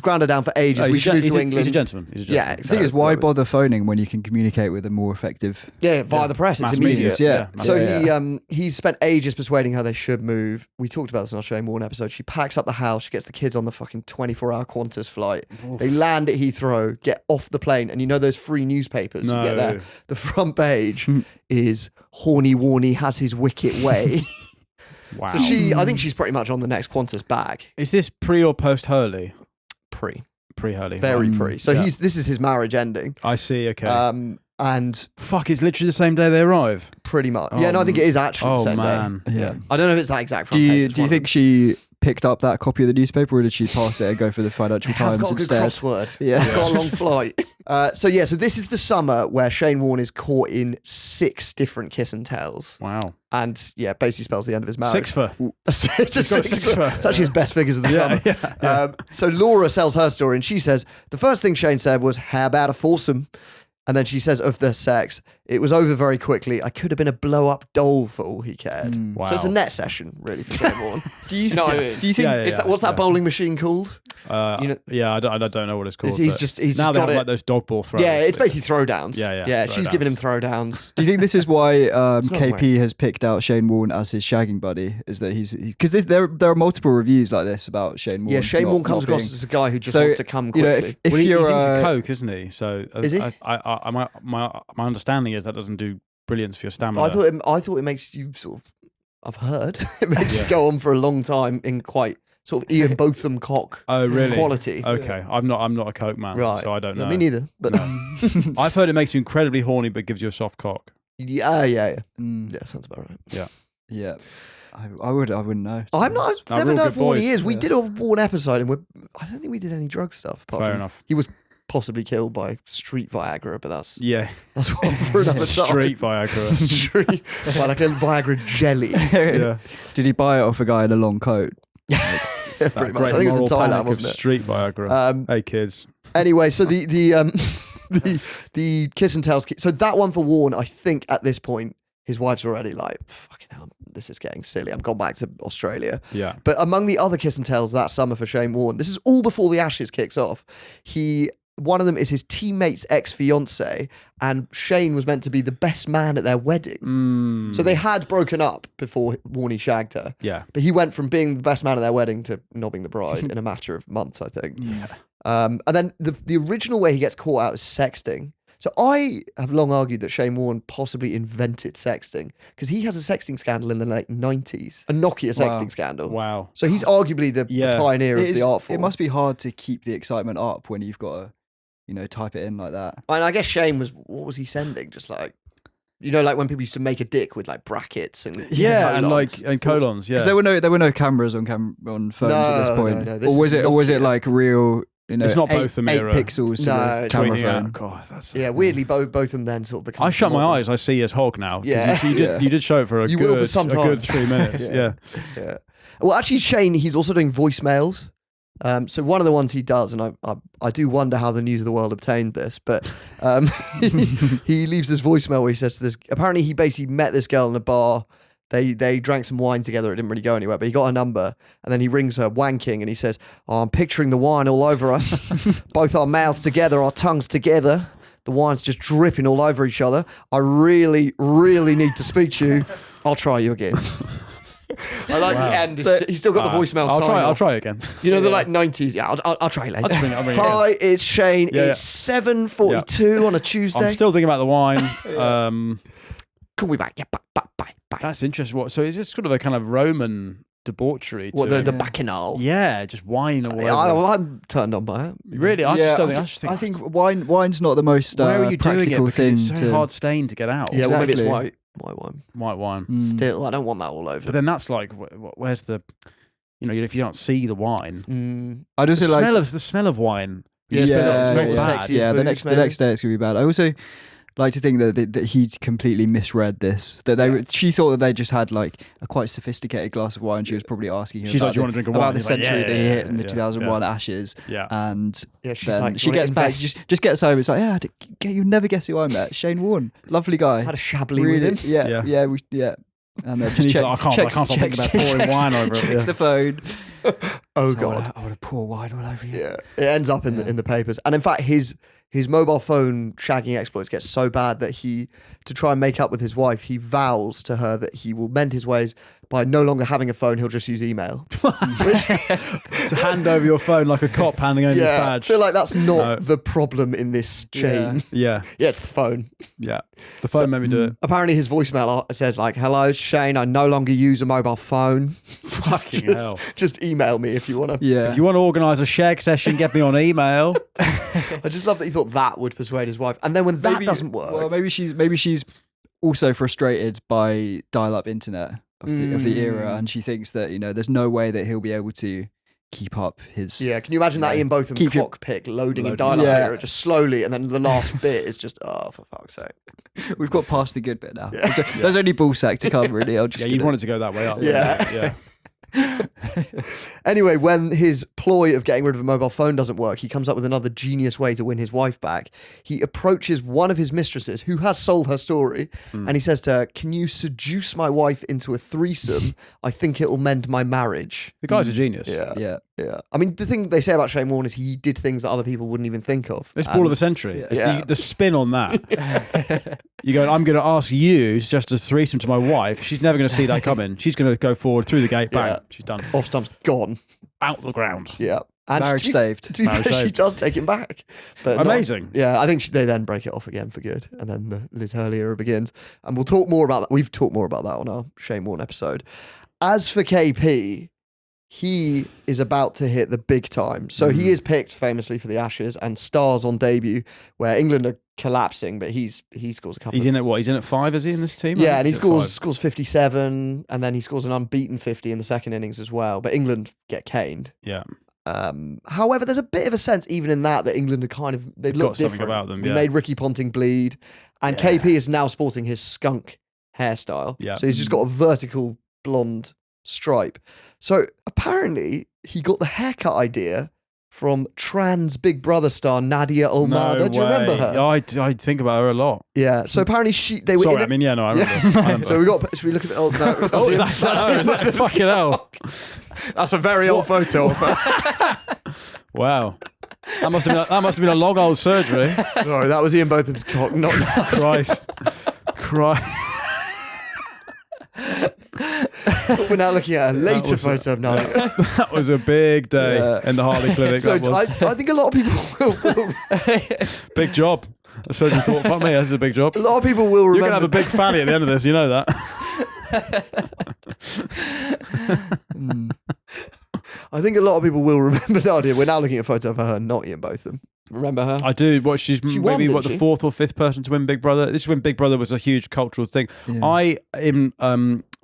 ground her down for ages. Oh, We should move to England. He's a gentleman. Yeah, The thing is, why bother phoning when you can communicate with a more effective? Yeah, via the press. It's Mass immediate. media. Yeah. So he's spent ages persuading her they should move. We talked about this in our Shane Warne episode. She packs up the house. She gets the kids on the fucking 24-hour Qantas flight. Oof. They land at Heathrow, get off the plane, and you know those free newspapers you get there? The front page is Horny Warnie has his wicket way. Wow. So I think she's pretty much on the next Qantas back. Is this pre or post Hurley? Pre. Pre-Hurley. Very Right. pre. So Yeah. this is his marriage ending. I see. Okay. And Fuck, it's literally the same day they arrive. pretty much. Oh, yeah, no, I think it is actually the Oh same man. day. Yeah. I don't know if it's that exact front Do page. you It's do you one of think she picked up that copy of the newspaper, or did she pass it and go for the Financial them. I've Times got a good instead? crossword. Yeah. I've got a long flight. So this is the summer where Shane Warne is caught in 6 different kiss and tells. Wow. And yeah, basically spells the end of his marriage. 6 for. It's a He's got 6 6 for. It's actually his best figures of the summer. Yeah. So Laura sells her story and she says, the first thing Shane said was, how about a foursome? And then she says of their sex, it was over very quickly. I could have been a blow-up doll for all he cared. Wow. So it's a net session, really, for Shane Warne. Do you know what I mean? Do you think? Yeah, yeah. What's that bowling machine called? I don't know what it's called. He's but just now just they got have it. like those dog ball throws. Yeah, it's basically throwdowns. Yeah, She's throwdowns. giving him throwdowns. Do you think this is why not KP has picked out Shane Warne as his shagging buddy? Is that he's because there are multiple reviews like this about Shane Warne. Yeah, Shane not- Warne comes not across being- as a guy who just So, wants to come you know, quickly. if Well, you're he's into coke, isn't he? So Is he? my understanding is that doesn't do brilliance for your stamina. I thought it makes you sort of. I've heard it makes you go on for a long time in quite sort of Ian Botham cock Oh really? quality. Okay, I'm not a coke man, Right. so I don't No, know. me neither. But I've heard it makes you incredibly horny, but gives you a soft cock. yeah. Mm, Yeah, sounds about right. yeah. I wouldn't know. I've A never real known good for what he boys. is. We Yeah. did a Warne episode, and I don't think we did any drug stuff. Apart Fair from enough. He was possibly killed by street Viagra, but that's Yeah, one for another time. street Viagra. Street, well, like a Viagra jelly. Yeah, Did he buy it off a guy in a long coat? Yeah, that pretty much. great I think it moral was in panic Thailand, of wasn't it? street Viagra. Hey kids. Anyway, so the kiss and tells. So that one for Warne, I think at this point, his wife's already like, fucking hell, this is getting silly. I'm gone back to Australia. Yeah. But among the other kiss and tells that summer for Shane Warne, this is all before the Ashes kicks off. One of them is his teammate's ex-fiance, and Shane was meant to be the best man at their wedding. So they had broken up before Warnie shagged her. Yeah. But he went from being the best man at their wedding to knobbing the bride in a matter of months, I think. Yeah. And then the original way he gets caught out is sexting. So I have long argued that Shane Warne possibly invented sexting because he has a sexting scandal in the late 90s, a Nokia sexting scandal. Wow. So he's arguably the pioneer of the art form. It must be hard to keep the excitement up when you've got to, type it in like that. And I guess Shane what was he sending? Just like You know, like when people used to make a dick with like brackets and Yeah, and colons. and colons. Yeah, Because there were no cameras on phones at this point. No, this or was is it like real? You know, It's not eight, both the 8 mirror. pixels to No, the it's camera tweeting phone. out. God, that's Yeah, weirdly, both of them then sort of become. I shut my modern. eyes. I see as Hog now. 'Cause Yeah. you did show it for a You will for good some a time. good 3 minutes. Yeah. Yeah. Well, actually, Shane, he's also doing voicemails. So one of the ones he does, and I do wonder how the News of the World obtained this, but he leaves this voicemail where he says to this. Apparently, he basically met this girl in a bar. They drank some wine together. It didn't really go anywhere, but he got her number, and then he rings her wanking, and he says, "Oh, I'm picturing the wine all over us, both our mouths together, our tongues together. The wine's just dripping all over each other. I really, really need to speak to you. I'll try you again." I like the end. He's still got the voicemail. I'll try again. You know, the like 90s. Yeah, I'll try it later. I'll bring it Hi, it's Shane. Yeah, It's 7:42 on a Tuesday. I'm still thinking about the wine. Call me back. Yeah, bye. That's interesting. So is this sort of a kind of Roman debauchery? What, to the bacchanal? Yeah, just wine all over. I'm turned on by it. Really? I just don't think. I just think. I think wine's not the most where are you doing it? practical Because thing it's so to. hard stain to get out. Yeah, well, maybe it's Exactly. white wine. White wine. Still, I don't want that all over. But then that's like, where's the, if you don't see the wine, I'd also like the smell of wine. Yeah, is it's very not the bad. sexiest yeah. The booze, next maybe. day it's gonna be bad. I also like to think that he completely misread this. That she thought that they just had like a quite sophisticated glass of wine. She was probably asking him She's about like, "Do you want to drink a wine?" about the He's like, century "Yeah, that he yeah, hit in the yeah, 2001 Ashes. Yeah. And Yeah, she's then like, she gets back. Just gets home. It's like, you'll never guess who I met. Shane Warne, lovely guy. had a Chablis with him. Yeah. And then And just he's check, like, I can't stop thinking about pouring wine over it. checks Yeah. the phone. Oh I God. want to pour wine all over you. Yeah, it ends up in the papers, and in fact, his mobile phone shagging exploits get so bad that to try and make up with his wife, he vows to her that he will mend his ways by no longer having a phone. He'll just use email. To hand over your phone like a cop handing over his Yeah, I badge. feel like that's not No. the problem in this chain. Yeah, Yeah, it's the phone. yeah. The phone made me do it. Apparently, his voicemail says like, "Hello, Shane. I no longer use a mobile phone. Fucking hell. Just email me if you want to." Yeah. If you want to organise a shag session, get me on email. I just love that he thought that would persuade his wife, and then when that doesn't work, Well, maybe she's also frustrated by dial-up internet of the era, and she thinks that there's no way that he'll be able to keep up his. yeah. Can you imagine that Ian Botham Keep your- cockpick loading and Loading. dial-up Yeah. era just slowly, and then the last bit is just for fuck's sake. We've got past the good bit now. Yeah. There's only ballsack to come, really. I'll just Yeah, you'd want it to go that way up. Yeah. Yeah. Anyway, when his ploy of getting rid of a mobile phone doesn't work, he comes up with another genius way to win his wife back. He approaches one of his mistresses who has sold her story, and he says to her, "Can you seduce my wife into a threesome? I think it'll mend my marriage." The guy's a genius. Yeah. Yeah. I mean, the thing they say about Shane Warne is he did things that other people wouldn't even think of. It's ball of the century. It's Yeah. the spin on that. You go, I'm going to ask you just a threesome to my wife. She's never going to see that coming. She's going to go forward through the gate, bang, Yeah. she's done. Off stump's gone. Out the ground. Yeah. And Marriage saved. To be Marriage fair, she saved. does take him back. But not- Amazing. yeah, I think they then break it off again for good. And then the Liz Hurley era begins. And we'll talk more about that. We've talked more about that on our Shane Warne episode. As for KP, he is about to hit the big time. So he is picked famously for the Ashes and stars on debut where England are collapsing, but he scores a couple He's of... in at what? He's in at 5, is he, in this team? I Yeah, think and he he's at 5. scores 57, and then he scores an unbeaten 50 in the second innings as well. But England get caned. Yeah. However, there's a bit of a sense even in that England are kind of they look got something different. about them, We yeah. made Ricky Ponting bleed, and KP is now sporting his skunk hairstyle. Yeah. So he's just got a vertical blonde stripe. So apparently he got the haircut idea from trans Big Brother star Nadia Almada. No Do you remember way. her? Yeah, I think about her a lot. Yeah. So apparently they were. Sorry, in I mean, yeah, no, I remember. I remember. So we got. Should we look at? Oh no. That's Oh, him. that's her, is it? Fucking hell. That's a very old photo of her. Wow. That must have been a long old surgery. Sorry, that was Ian Botham's cock, not Christ. We're now looking at a later photo of Nadia. That was a big day in the Harley Clinic. So that was. I think a lot of people will Big job. The surgeon thought, fuck me, this is a big job. a lot of people will You're remember. going to have a big fanny at the end of this, you know that. I think a lot of people will remember Nadia. We're now looking at a photo of her, not Ian Botham. Remember her? I do. What she's She won, maybe didn't the she? fourth or fifth person to win Big Brother. This is when Big Brother was a huge cultural thing. Yeah.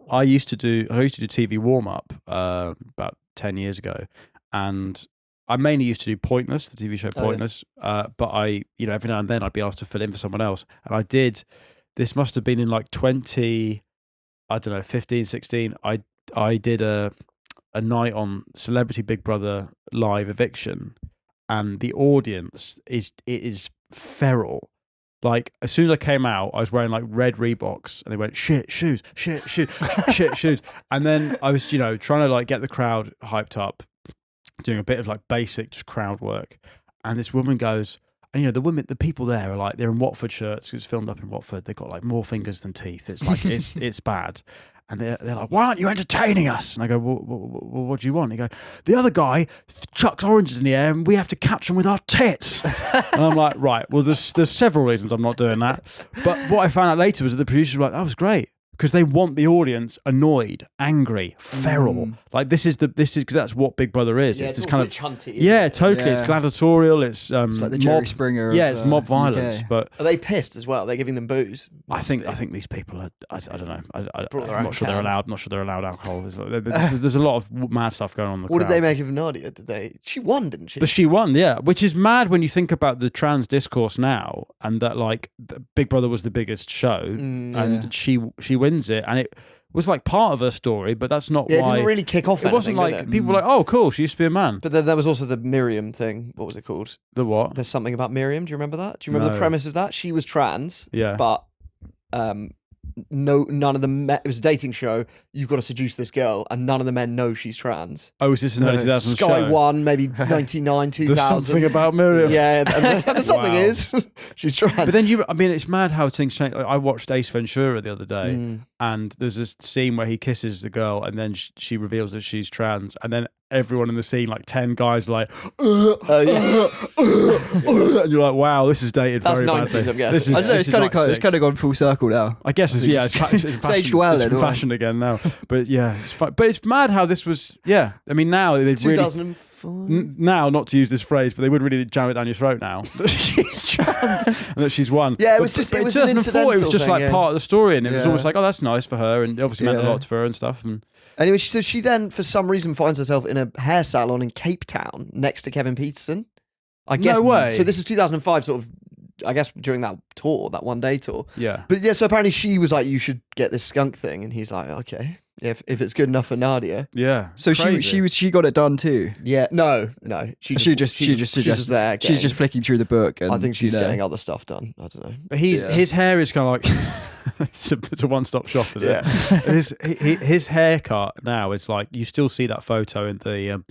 I used to do TV warm up about 10 years ago, and I mainly used to do Pointless, the TV show Pointless. But I, every now and then I'd be asked to fill in for someone else, and I did. This must have been in like 15, 16. I did a night on Celebrity Big Brother live eviction, and the audience is feral. Like, as soon as I came out, I was wearing like red Reeboks, and they went, shit shoes, shit shoes, shit shoes. And then I was, trying to like get the crowd hyped up, doing a bit of like basic just crowd work. And this woman goes, and the people there are like, they're in Watford shirts, 'cause it's filmed up in Watford. They've got like more fingers than teeth. It's like, it's bad. And they're like, why aren't you entertaining us? And I go, well, what do you want? He go, the other guy chucks oranges in the air and we have to catch them with our tits. And I'm like, right, well, there's several reasons I'm not doing that. But what I found out later was that the producers were like, that was great. Because they want the audience annoyed, angry, feral. Like this is because that's what Big Brother is. Yeah, it's this all kind of witch hunty, totally. Yeah. It's gladiatorial. It's like the Jerry mob, Springer. Yeah, of, it's mob violence. UK. But Are they pissed as well? They're giving them booze. I think these people are. I don't know. Brought their I'm own not sure they're cans. allowed. Not sure they're allowed alcohol. There's a lot of mad stuff going on in the What did crowd. they make of Nadia? She won, didn't she? But she won, yeah, which is mad when you think about the trans discourse now, and that like Big Brother was the biggest show, and she wins it, and it was like part of her story, but that's not Yeah, why. it didn't really kick off. It wasn't anything, like did it? people were like, oh, cool, she used to be a man. But then there was also the Miriam thing. What was it called? The what? There's something about Miriam. Do you remember that? Do you remember the No. premise of that? She was trans, Yeah. but none of the men. It was a dating show. You've got to seduce this girl, and none of the men know she's trans. Oh, is this an early 2000s Sky show? One, maybe 99, 2000. There's something about Miriam. Yeah, and the something Wow. is she's trans. But then it's mad how things change. I watched Ace Ventura the other day, and there's this scene where he kisses the girl, and then she reveals that she's trans, and then everyone in the scene, like 10 guys, are like, Yeah. and you're like, wow, this is dated That's very 90s, badly. I'm guessing. This is, I don't know. this It's is like it's kind of gone full circle now. I guess it's It's aged well It's then, in all right. fashion again now. But yeah, it's fun. But it's mad how this was. Yeah, I mean now they'd really 2004. now, not to use this phrase, but they would really jam it down your throat now that she's trans and that she's won. Yeah, it But- was just- but it in was an 2004. It was incidental just thing, like yeah. part of the story, and it was Yeah. almost like, oh, that's nice for her, and it obviously meant a Yeah. lot for her and stuff. And Anyway, she then, for some reason, finds herself in a hair salon in Cape Town next to Kevin Pietersen. I guess. No way. So this is 2005, sort of. I guess during that tour, that one day tour. yeah, But yeah, so apparently she was like, "You should get this skunk thing," and he's like, "Okay, if it's good enough for Nadia." yeah. So Crazy. she got it done too. Yeah, no. She's she's just there. she's Getting, just flicking through the book. And, I think she's you know, getting other stuff done. I don't know. But his hair is kind of like it's a one-stop shop, is Yeah. it? His haircut now is like you still see that photo in the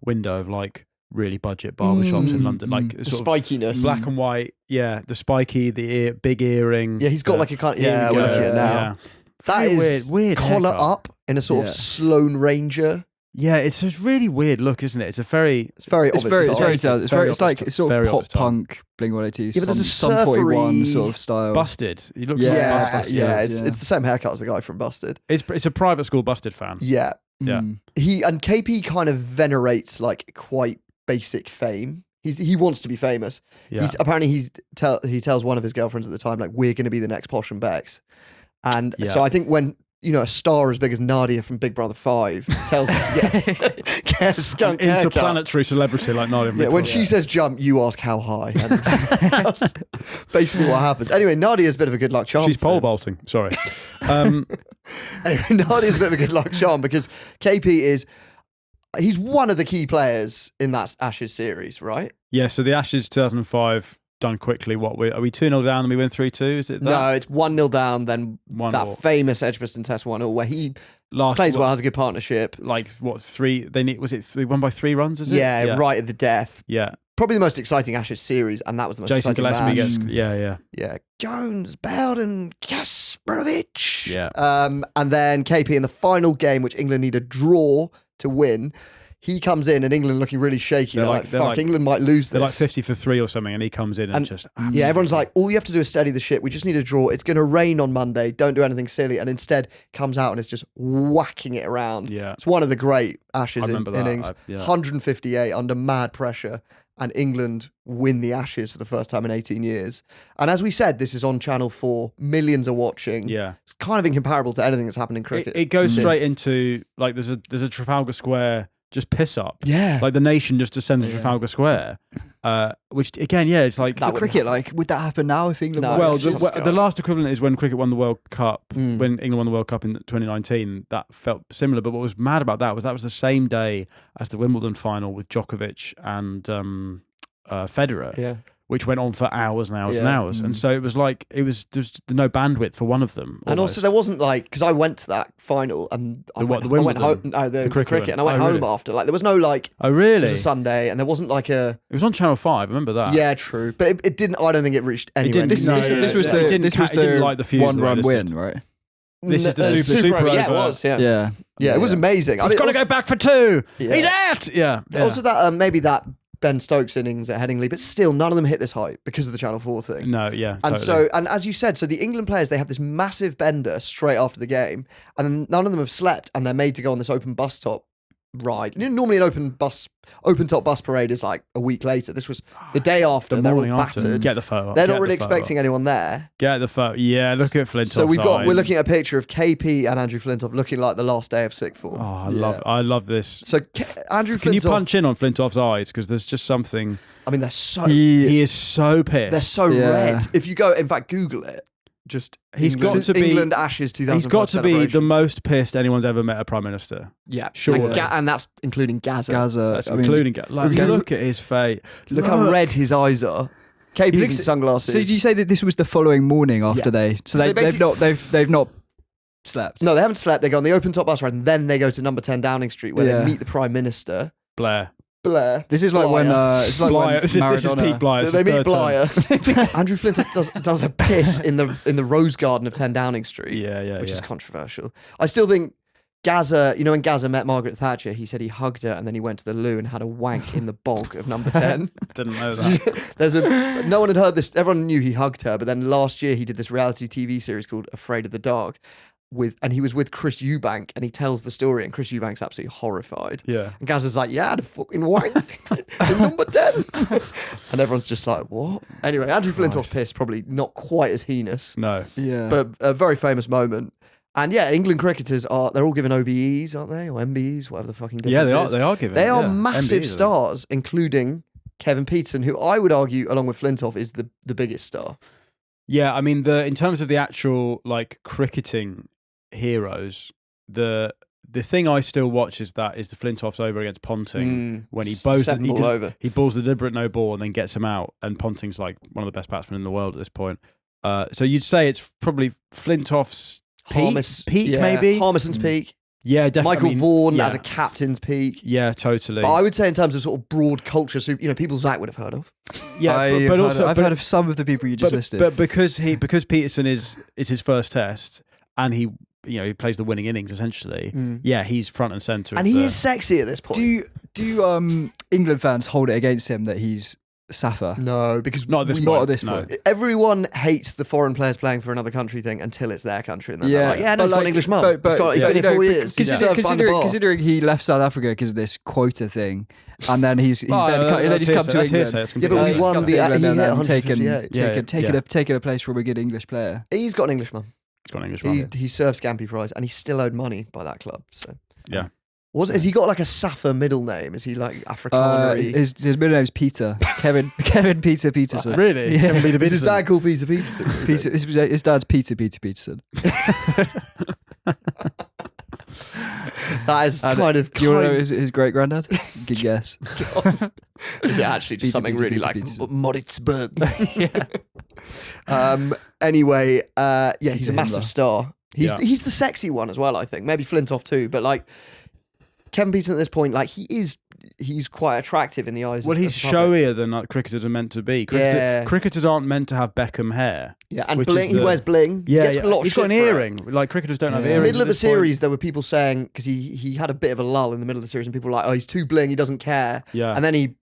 window of like really budget barbershops in London, like The sort of spikiness. black and white. Yeah, the spiky, big earring. Yeah, he's got the like a kind. Yeah, earring we're looking at it go, now. Yeah. That Very is weird collar haircut. up in a sort Yeah. of Sloane Ranger. Yeah, it's a really weird look, isn't it? It's a very It's very It's obvious. very style. it's like it's sort very of pop obvious style. punk Blink 182. Yeah, but there's a Sum 41 surfery- sort of style. busted. He looks Yeah, like Yeah, busted. yeah, yeah. it's the same haircut as the guy from Busted. It's a private school busted fan. Yeah, Yeah. he and KP kind of venerates like quite basic fame. He wants to be famous. Yeah. He's apparently he tells one of his girlfriends at the time like we're going to be the next Posh and Bex, and Yeah. so I think when a star as big as Nadia from Big Brother 5 tells us to get a skunk haircut. Interplanetary celebrity like Nadia. Yeah, when she says jump, you ask how high. And that's basically what happens. Anyway, Nadia's a bit of a good luck charm. she's for pole him. vaulting. Sorry. Anyway, Nadia's a bit of a good luck charm because he's one of the key players in that Ashes series, right? Yeah. So the Ashes 2005 done quickly. What are we 2-0 down and we win 3-2? Is it that? No, it's 1-0 down, then 1-0. that famous Edgbaston Test 1-0 where he Last plays well, has a good partnership. Like what 3? They won by 3 runs. Is it? Yeah, right at the death. Yeah. Probably the most exciting Ashes series, and that was the most Jason exciting Gillespie match. gets. Yeah. Yeah, Jones, Bowden, Kasparovich. Yeah. And then KP in the final game, which England need a draw to win, he comes in and England looking really shaky. They're like, fuck, England might lose this. They're like 50 for 3 or something, and he comes in and just. Yeah, everyone's like, all you have to do is steady the ship. We just need a draw. It's going to rain on Monday. Don't do anything silly. And instead comes out and is just whacking it around. Yeah. It's one of the great Ashes I remember that. innings. 158 under mad pressure. and England win the Ashes for the first time in 18 years. And as we said, this is on Channel 4. Millions are watching. Yeah. It's kind of incomparable to anything that's happened in cricket. It goes straight into, like, there's a Trafalgar Square just piss up. Yeah. Like the nation just descended Trafalgar Square. Which again, it's like That cricket, like, would that happen now if England? No. well, it's just the last equivalent is when cricket won the World Cup. When England won the World Cup in 2019, that felt similar. But what was mad about that was the same day as the Wimbledon final with Djokovic and Federer. Yeah. Which went on for hours and hours and Yeah. hours, and so it was like there's no bandwidth for one of them. And also, there wasn't like, because I went to that final and I went Wimbledon? home, no, the cricket, and I went Oh, home really? after. Like, there was no like, Oh it really? was a Sunday, and there wasn't like a. It was on Channel 5. I remember that. Yeah, true, but it didn't. I don't think it reached anywhere. didn't- This, No, this, yeah, this was yeah. the It didn't this was ca- it didn't the light the fuse the way 1-run this win, did. right? This is the super over. Yeah, it was. Yeah, Yeah. yeah, it was amazing. He's got to go back for 2. Yeah. He's out. Yeah. Also, that maybe that Ben Stokes innings at Headingley, but still, none of them hit this height because of the Channel 4 thing. No, yeah. And totally. and as you said, so the England players, they have this massive bender straight after the game, and then none of them have slept, and they're made to go on this open bus top ride. You know, normally an open top bus parade is like a week later. This was the day after. They're all morning after. battered. Get the photo. up, They're get not really the photo expecting up. anyone there. Get the photo. Yeah, look at Flintoff's So we're eyes. looking at a picture of KP and Andrew Flintoff looking like the last day of sick form. Oh, I love this. So Andrew Flintoff, Can you punch in on Flintoff's eyes? Because there's just something. I mean, they're so He is so pissed. they're so Yeah. red. If you go, in fact, Google it. Just He's England, got to be- England Ashes 2005. He's got to be the celebration. most pissed anyone's ever met a prime minister. Yeah, Surely. and that's including Gaza. Gaza. That's I mean, including like Gaza- look at his face. Look how red his eyes are. KP's in looks- sunglasses. So did you say that this was the following morning after Yeah. they? So they they've not slept. No, they haven't slept. They go on the open top bus ride, and then they go to number 10 Downing Street, where Yeah. they meet the Prime Minister, Blair. Blair. This is like when it's like Blair. when This is Maradona. Pete Blair. They meet Blyer. Andrew Flintoff does a piss in the Rose Garden of 10 Downing Street. Yeah, which is controversial. I still think Gaza, you know, when Gaza met Margaret Thatcher, he said he hugged her and then he went to the loo and had a wank in the bog of number 10. Didn't know that. No one had heard this. Everyone knew he hugged her, but then last year he did this reality TV series called Afraid of the Dark, and he was with Chris Eubank, and he tells the story, and Chris Eubank's absolutely horrified. Yeah. And Gaza's like, yeah, I had a fucking wank in number 10. And everyone's just like, what? Anyway, Andrew Flintoff's piss, probably not quite as heinous, No. Yeah. but a very famous moment. And yeah, England cricketers they're all given OBEs, aren't they? Or MBEs, whatever the fucking difference Yeah, is. they are giving. They are yeah. massive MBEs, stars, including Kevin Pietersen, who I would argue, along with Flintoff, is the biggest star. Yeah, I mean in terms of the actual like cricketing heroes, the thing I still watch is the Flintoff's over against Ponting when he balls over. he balls the deliberate no ball and then gets him out, and Ponting's like one of the best batsmen in the world at this point. So you'd say it's probably Flintoff's peak, yeah, maybe. Harmison's peak. Yeah, definitely. Michael Vaughan yeah. as a captain's peak. Yeah, totally. But I would say in terms of sort of broad culture, so, you know, people Zach would have heard of. Yeah, I've heard of some of the people you just listed. But because Peterson is his first test, and he plays the winning innings essentially. Yeah, he's front and center. And he is sexy at this point. Do England fans hold it against him that he's Saffer? No, because not at this point. Not at this No. point. everyone hates the foreign players playing for another country thing until it's their country. And then they're like, yeah, no, but he's got an English mum. He's been here 4 years. He's served behind the bar. Considering he left South Africa because of this quota thing, and then he's come to England. Yeah, but we won the and he hit then 158. taken a place from a good English player. He's got an English mum. He's got an English mum. He served scampi fries, and he's still owed money by that club. So Yeah. has he got like a Saffer middle name? Is he like Afrikaner? His middle name's Peter. Kevin Peter Petersen. Really? Yeah. Kevin Peter Is his Petersen. dad called Peter Peterson? Peter, his dad's Peter Petersen. That is Do you want to know his great granddad? Good guess. Is it actually just Peter, something Peter, really Peter, like Peterson. Moritzburg? Anyway, he's Peter a massive Himmler. star. He's the sexy one as well, I think. Maybe Flintoff too, but like Kevin Pietersen at this point, like he's quite attractive in the eyes. Well, of he's the public. showier than like cricketers are meant to be. Yeah. Cricketers aren't meant to have Beckham hair. Yeah, and which bling. is He wears bling. Yeah, he gets a lot of he's got shit an for it. earring. Like cricketers don't have Yeah. earrings. Middle of at the this point. series, there were people saying, because he had a bit of a lull in the middle of the series, and people were like, oh, he's too bling, he doesn't care. Yeah. And then he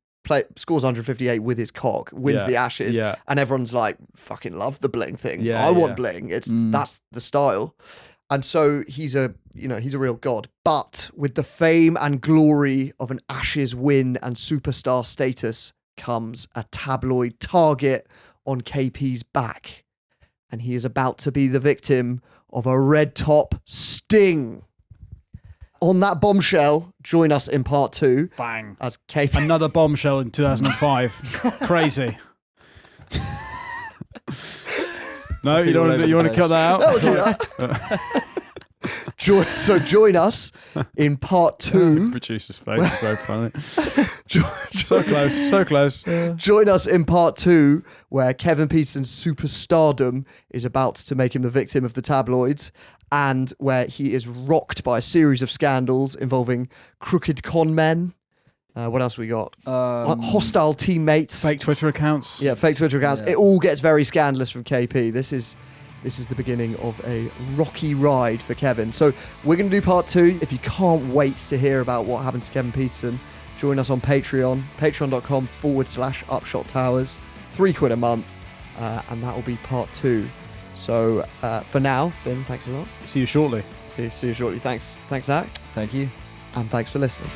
scores 158 with his cock, wins Yeah. the Ashes, Yeah. and everyone's like, fucking love the bling thing. Yeah, I want yeah. bling. That's the style. And so he's a real god. But with the fame and glory of an Ashes win and superstar status becomes a tabloid target on KP's back, and he is about to be the victim of a red top sting. On that bombshell, join us in part 2. Bang. As KP... Another bombshell in 2005. Crazy. No, you don't want to. You want to cut that out? No, we'll do that. Join us in part 2. Producer's face is very funny. So close. Join us in part 2, where Kevin Pietersen's superstardom is about to make him the victim of the tabloids, and where he is rocked by a series of scandals involving crooked con men. What else we got? Hostile teammates. Fake Twitter accounts. Yeah, fake Twitter accounts. Yeah. It all gets very scandalous from KP. This is the beginning of a rocky ride for Kevin. So we're going to do part 2. If you can't wait to hear about what happens to Kevin Pietersen, join us on Patreon, patreon.com/Upshot Towers, £3 a month, and that will be part 2. So for now, Finn, thanks a lot. See you shortly. See you shortly. Thanks, Zach. Thank you. And thanks for listening.